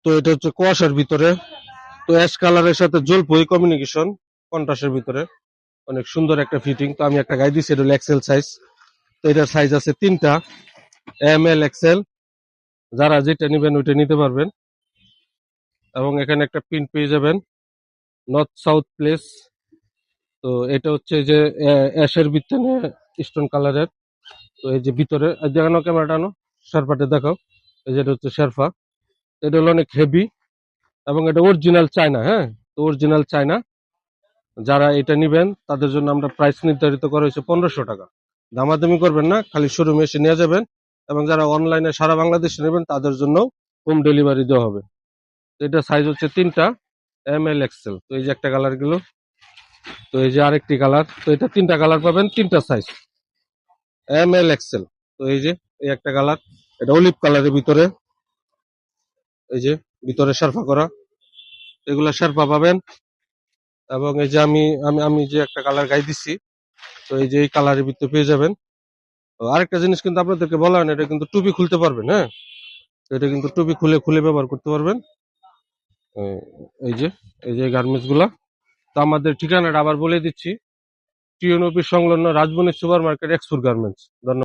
তো এটা হচ্ছে কুয়াশার ভিতরে, তো অ্যাশ কালারের সাথে জলপই কমিউনিকেশন কন্ট্রাস্টের ভিতরে, অনেক সুন্দর একটা ফিটিং। তো আমি একটা গায়ে দিচ্ছি, এটা হলো এক্সেল সাইজ। তো এটার সাইজ আছে তিনটা, এম এল এক্সেল, যারা যেটা নিবেন ওইটা নিতে পারবেন। এবং এখানে একটা প্রিন্ট পেয়ে যাবেন, নর্থ সাউথ প্লেস। তো এটা হচ্ছে যে অ্যাশের ভিতরে স্টোন কালারের। তো এই যে ভিতরে দেখানো, ক্যামেরাটা আনো, শেরপাটা দেখাও। এই যে এটা হচ্ছে শেরফা, এটা হলো অনেক হেভি এবং এটা অরিজিনাল চায়না। হ্যাঁ, তো অরিজিনাল চায়না, যারা এটা নিবেন তাদের জন্য আমরা প্রাইস নির্ধারিত করা হয়েছে 1500 টাকা। দামাদামি করবেন না, খালি শোরুমে এসে নিয়ে যাবেন। এবং যারা অনলাইনে সারা বাংলাদেশে নেবেন তাদের জন্য হোম ডেলিভারি দেওয়া হবে। তো এটা সাইজ হচ্ছে তিনটা, এম এল এক্সেল। তো এই যে একটা কালার গেল, তো এই যে আরেকটি কালার। তো এটা তিনটা কালার পাবেন, তিনটা সাইজ, এম এল এক্সেল। তো এই যে এই একটা কালার, এটা অলিভ কালারের ভিতরে, এই যে ভিতরে শার্পা করা, এগুলা শার্পা পাবেন। এবং এই যে আমি আমি আমি যে একটা কালার গাই দিচ্ছি, তো এই যে এই কালারের ভিতরে পেয়ে যাবেন। তো আরেকটা জিনিস কিন্তু আপনাদেরকে বলা হয় না, এটা কিন্তু টুপি খুলতে পারবেন। হ্যাঁ, তো এটা কিন্তু টুপি খুলে খুলে ব্যবহার করতে পারবেন। এই এই যে এই যে গার্মেন্টস গুলা। তো আমাদের ঠিকানাটা আবার বলে দিচ্ছি, টিএনওপি সংলগ্ন রাজবনী সুপার মার্কেট, এক্সপুর গার্মেন্টস। ধন্যবাদ।